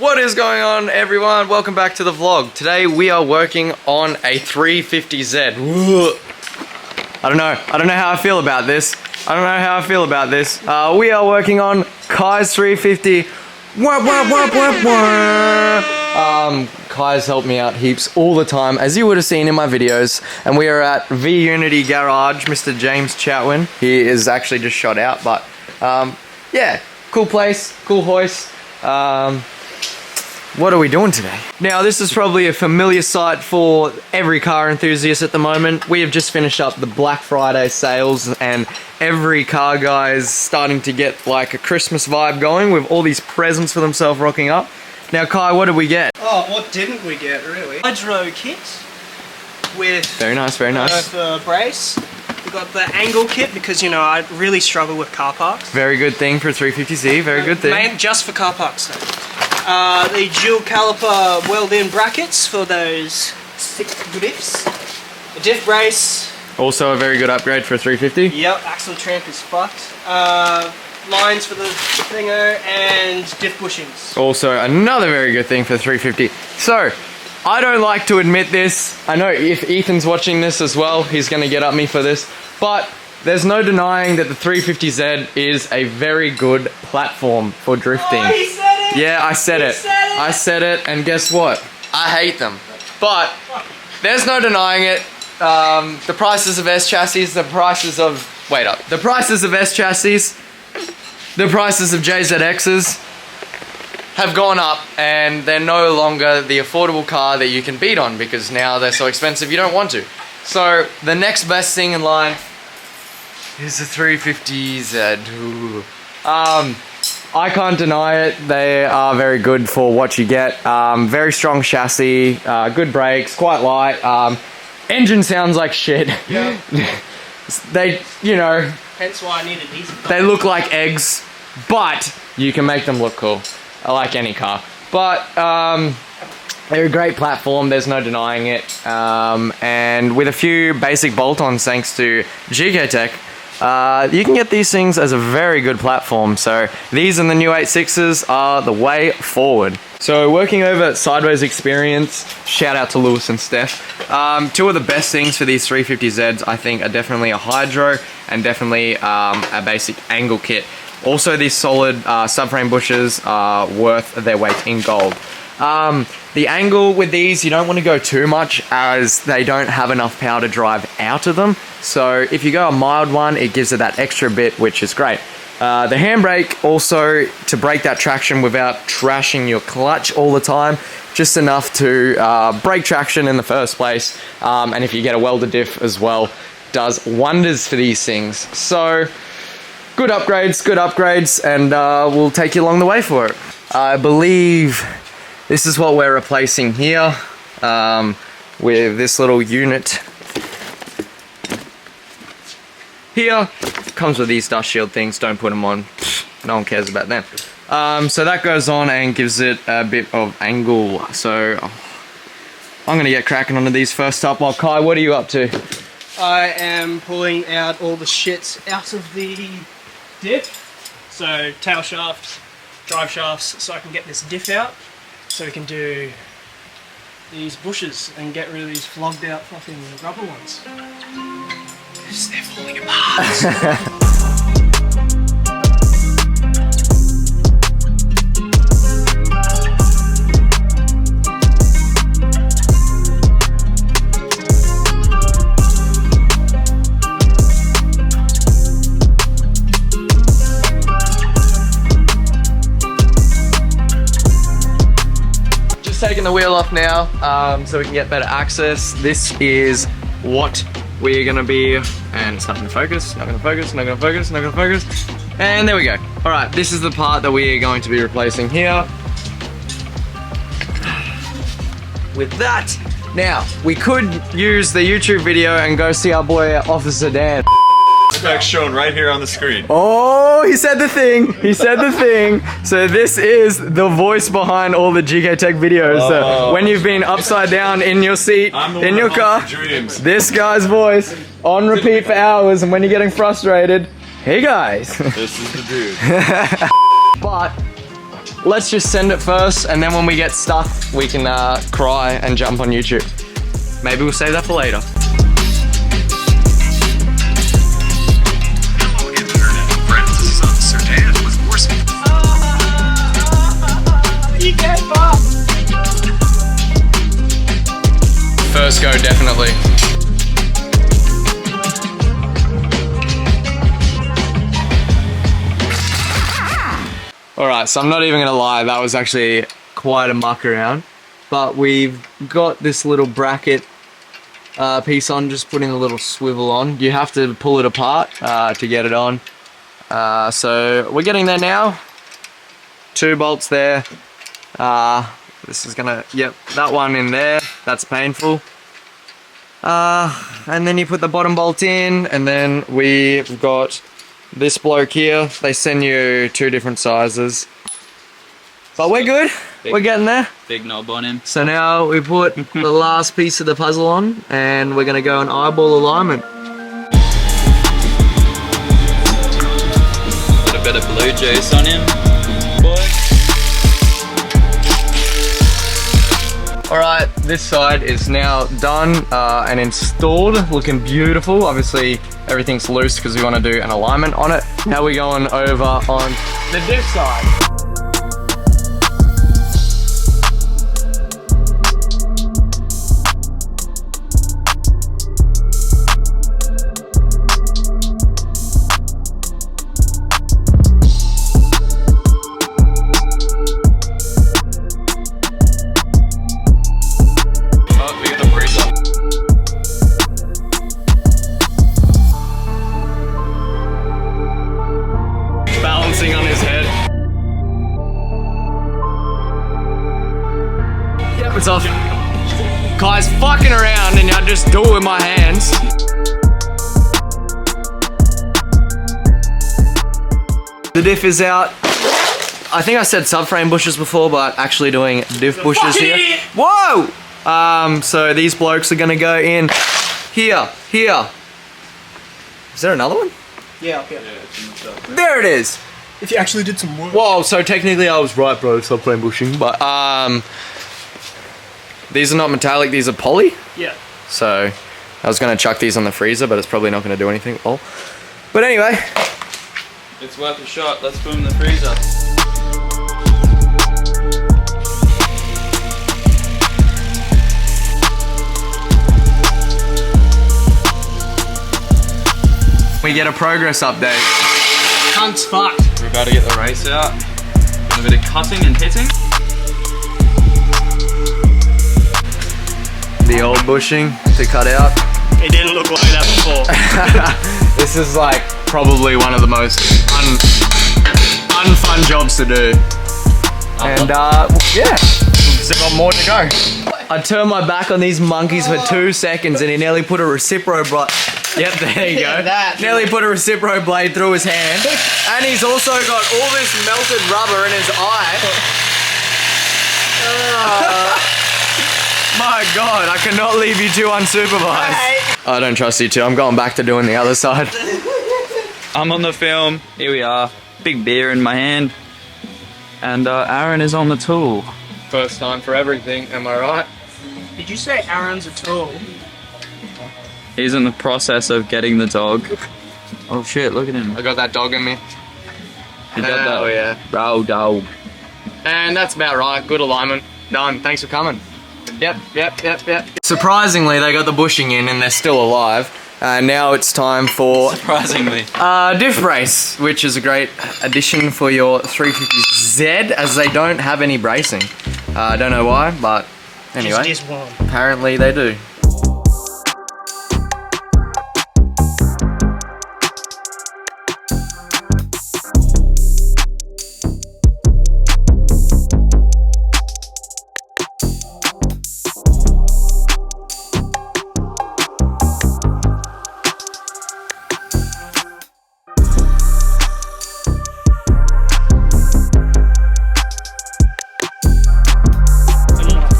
What is going on, everyone? Welcome back to the vlog. Today we are working on a 350Z. I don't know how I feel about this. We are working on Kai's 350. Kai's helped me out heaps all the time, as you would have seen in my videos. And we are at V Unity Garage, Mr. James Chatwin. He is actually just shot out, but yeah, cool place, cool hoist. What are we doing today? Now, this is probably a familiar sight for every car enthusiast at the moment. We have just finished up the Black Friday sales and every car guy is starting to get like a Christmas vibe going with all these presents for themselves rocking up. Now, Kai, what did we get? Oh, what didn't we get, really? Hydro kit with... Very nice, very nice. The brace. We got the angle kit because, you know, I really struggle with car parks. Very good thing for 350Z, very good thing. Main, just for car parks, though. The dual caliper weld-in brackets for those stick grips. The diff brace. Also a very good upgrade for 350. Yep, axle tramp is fucked. Lines for the thinger and diff bushings. Also another very good thing for 350. So, I don't like to admit this. I know if Ethan's watching this as well, he's gonna get at me for this. But there's no denying that the 350Z is a very good platform for drifting. Oh, he said it! Yeah, I said it. I said it, and guess what? I hate them. But there's no denying it. The prices of S chassis, the prices of... Wait up. The prices of S chassis, the prices of JZXs have gone up, and they're no longer the affordable car that you can beat on because now they're so expensive you don't want to. So the next best thing in line is the 350Z. Ooh. I can't deny it. They are very good for what you get. Very strong chassis, good brakes, quite light. Engine sounds like shit. Yep. They, you know... Hence why I need a decent car. They look like eggs, but you can make them look cool. I like any car. But, they're a great platform, there's no denying it. And with a few basic bolt-ons thanks to GK Tech, you can get these things as a very good platform. So these and the new 86s are the way forward. So working over at Sideways Experience, shout out to Lewis and Steph. Two of the best things for these 350Zs I think are definitely a hydro and definitely a basic angle kit. Also, these solid subframe bushes are worth their weight in gold. The angle with these, you don't want to go too much as they don't have enough power to drive out of them. So if you go a mild one, it gives it that extra bit, which is great. The handbrake also to break that traction without trashing your clutch all the time, just enough to break traction in the first place. And if you get a welder diff as well, does wonders for these things. So good upgrades, and we'll take you along the way for it. I believe this is what we're replacing here with this little unit. Here comes with these dust shield things, don't put them on, no one cares about them. So that goes on and gives it a bit of angle. So I'm gonna get cracking onto these first up. While Kai, what are you up to? I am pulling out all the shit out of the diff. So tail shafts, drive shafts, so I can get this diff out. So we can do these bushes and get rid of these flogged out fucking rubber ones. Because they're falling apart. Taking the wheel off now so we can get better access. This is what we're gonna be, and it's not gonna focus, not gonna focus, not gonna focus, not gonna focus, and there we go. All right, this is the part that we are going to be replacing here. With that, now we could use the YouTube video and go see our boy Officer Dan. Specs shown right here on the screen. Oh, he said the thing. He said the thing. So this is the voice behind all the GK Tech videos. So when you've been upside down in your seat, in your car, this guy's voice on repeat for hours, and when you're getting frustrated, hey guys. This is the dude. But let's just send it first, and then when we get stuck, we can cry and jump on YouTube. Maybe we'll save that for later. You get fucked. First go, definitely. Alright, so I'm not even gonna lie, that was actually quite a muck around. But we've got this little bracket piece on, just putting a little swivel on. You have to pull it apart to get it on. So we're getting there now. 2 bolts there. This is gonna, yep, that one in there, that's painful. And then you put the bottom bolt in, and then we've got this bloke here. They send you 2 different sizes. But we're good, we're getting there. Big knob on him. So now we put the last piece of the puzzle on, and we're gonna go an eyeball alignment. Put a bit of blue juice on him, boy. Alright, this side is now done and installed, looking beautiful. Obviously everything's loose because we want to do an alignment on it. Now we're going over on the diff side. Balancing on his head. Yep, it's off. Kai's fucking around and I just do it with my hands. The diff is out. I think I said subframe bushes before, but actually doing diff bushes here. Whoa! So these blokes are gonna go in here. Is there another one? Yeah, up here. There it is. If you actually did some work. Whoa, so technically I was right, bro, subframe bushing, but these are not metallic, these are poly. Yeah. So I was gonna chuck these on the freezer, but it's probably not gonna do anything. Oh. But anyway. It's worth a shot. Let's put him in the freezer. We get a progress update. Cunt's fucked. We're about to get the race out. A bit of cutting and hitting. The old bushing to cut out. It didn't look like that before. This is like probably one of the most unfun jobs to do. And yeah, still got more to go. I turned my back on these monkeys for 2 seconds and he nearly put a Recipro blade. Yep, there you go. Nearly put a Recipro blade through his hand. And he's also got all this melted rubber in his eye. My God, I cannot leave you two unsupervised. I don't trust you two. I'm going back to doing the other side. I'm on the film. Here we are. Big beer in my hand. And Aaron is on the tool. First time for everything, am I right? Did you say Aaron's a tool? He's in the process of getting the dog. Oh shit, look at him. I got that dog in me. You got that? Oh yeah. Row dog. And that's about right. Good alignment. Done. Thanks for coming. Yep. Surprisingly, they got the bushing in and they're still alive. Now it's time for Surprisingly. diff brace, which is a great addition for your 350Z, as they don't have any bracing. I don't know why, but anyway, Just one. apparently they do.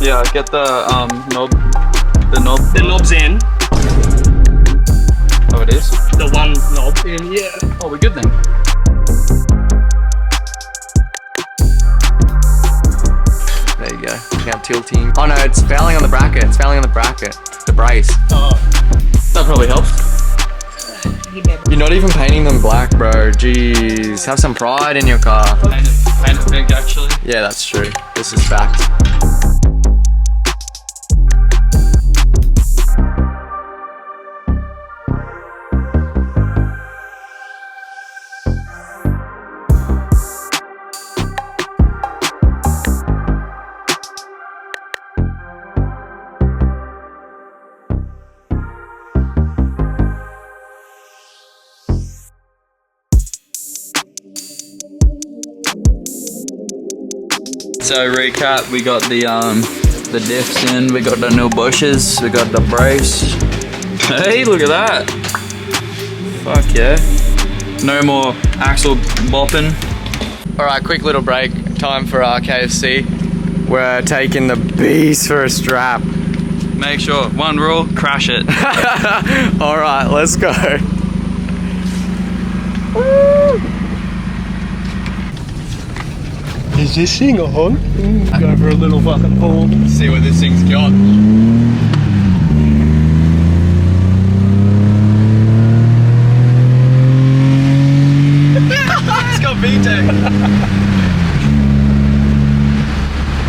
Yeah, get the knob. The knob's in. Oh, it is? The one knob in, yeah. Oh, we're good then. now tilting. Oh no, it's fouling on the bracket. It's fouling on the bracket. The brace. Oh. That probably helps. You're not even painting them black, bro. Jeez. Have some pride in your car. Paint it pink, actually. Yeah, that's true. This is fact. So recap, we got the diffs in, we got the new bushes, we got the brace. Hey, look at that. Fuck yeah. No more axle bopping. Alright, quick little break. Time for our KFC. We're taking the beast for a strap. Make sure, one rule, crash it. Alright, let's go. Is this thing on? Go for a little fucking pull. See what this thing's got. It's got VTEC.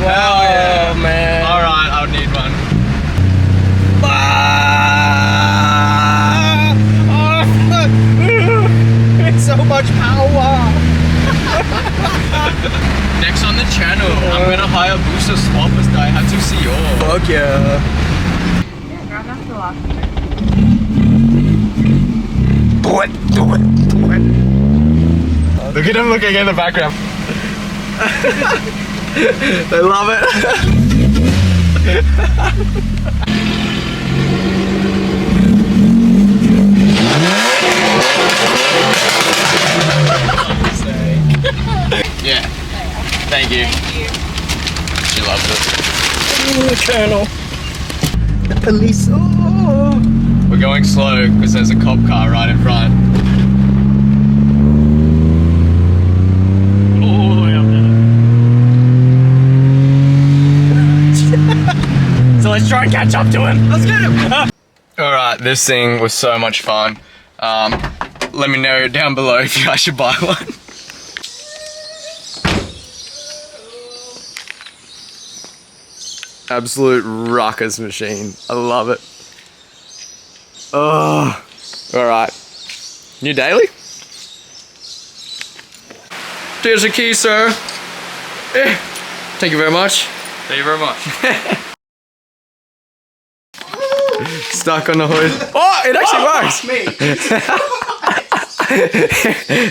Wow, yeah, man. Alright, I'll need one. It's so much power. Next on the channel, I'm gonna hire Booster Swap as Daihatsu CEO. Fuck yeah. Do it. Look at him looking in the background. They love it. Yeah. Thank you. She loves it. The Colonel. The police. Oh. We're going slow because there's a cop car right in front. All the way up there. So let's try and catch up to him. Let's get him. Alright, this thing was so much fun. Let me know down below if you guys should buy one. Absolute ruckus machine. I love it. Oh, alright. New daily? Here's your key, sir. Thank you very much. Thank you very much. Stuck on the hood. Oh, it actually works.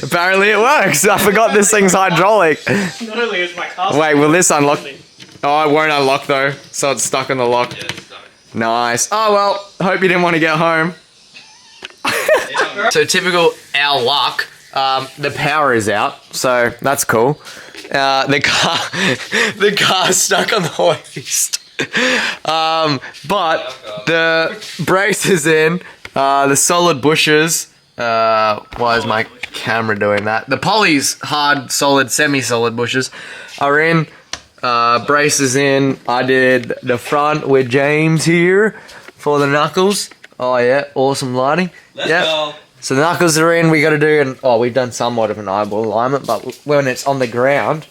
Apparently it works. I forgot this thing's hydraulic. Not only is my car. Wait, will this unlock? Oh, it won't unlock though, so it's stuck on the lock. Yeah, it's done. Nice. Oh well, hope you didn't want to get home. So typical our luck, the power is out, so that's cool. The car's stuck on the hoist. But the brace is in, the solid bushes. Why is my camera doing that? The poly's hard, solid, semi-solid bushes are in. Brace is in. I did the front with James here for the knuckles. Oh yeah, awesome lighting. Let's go. So the knuckles are in. We got to do we've done somewhat of an eyeball alignment, but when it's on the ground,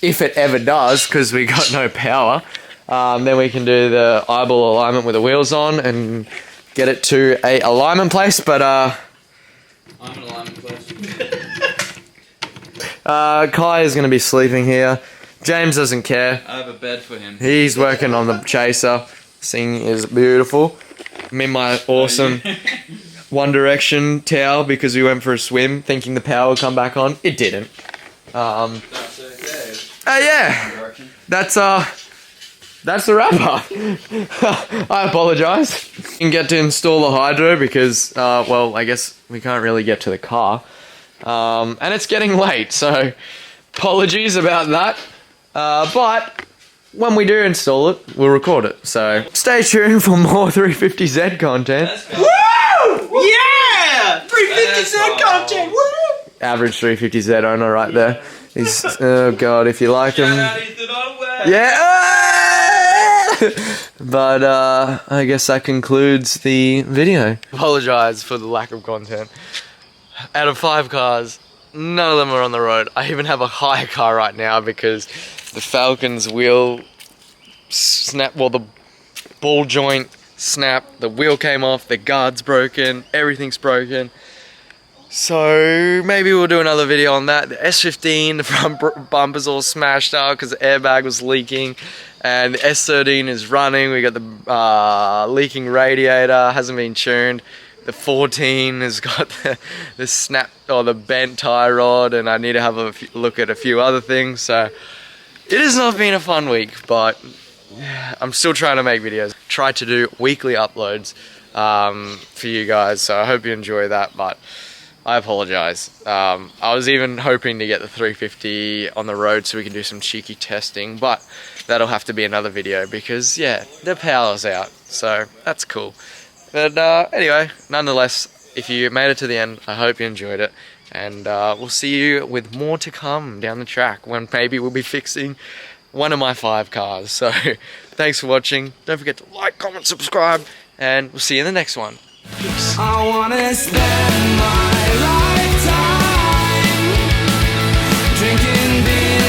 if it ever does, because we got no power, then we can do the eyeball alignment with the wheels on and get it to a alignment place. But I'm an alignment place. Kai is going to be sleeping here. James doesn't care. I have a bed for him. He's working on the chaser. This thing is beautiful. I'm in my awesome One Direction towel because we went for a swim thinking the power would come back on. It didn't. That's okay. Yeah. That's the wrap up. I apologise. You can get to install the hydro because, well, I guess we can't really get to the car. And it's getting late, so apologies about that. But when we do install it, we'll record it. So stay tuned for more 350Z content. Woo! Yeah! 350Z content. Woo! Average 350Z owner right there. He's, oh god, if you like him. Shout out, he's the nowhere. Yeah! But I guess that concludes the video. Apologize for the lack of content. Out of 5 cars, none of them are on the road. I even have a hire car right now because the Falcon's wheel snapped, well, the ball joint snapped, the wheel came off, the guard's broken, everything's broken. So maybe we'll do another video on that. The S15, the front bumper's all smashed out because the airbag was leaking, and the S13 is running. We got the leaking radiator, hasn't been tuned. The 14 has got the snap or the bent tie rod, and I need to have a look at a few other things. So it has not been a fun week, but I'm still trying to make videos. Try to do weekly uploads for you guys, so I hope you enjoy that. But I apologize. I was even hoping to get the 350 on the road so we can do some cheeky testing, but that'll have to be another video because, yeah, the power's out, so that's cool. But anyway, nonetheless, if you made it to the end, I hope you enjoyed it, and we'll see you with more to come down the track when maybe we'll be fixing one of my 5 cars. So thanks for watching. Don't forget to like, comment, subscribe, and we'll see you in the next one. Peace. I wanna spend my lifetime drinking beer.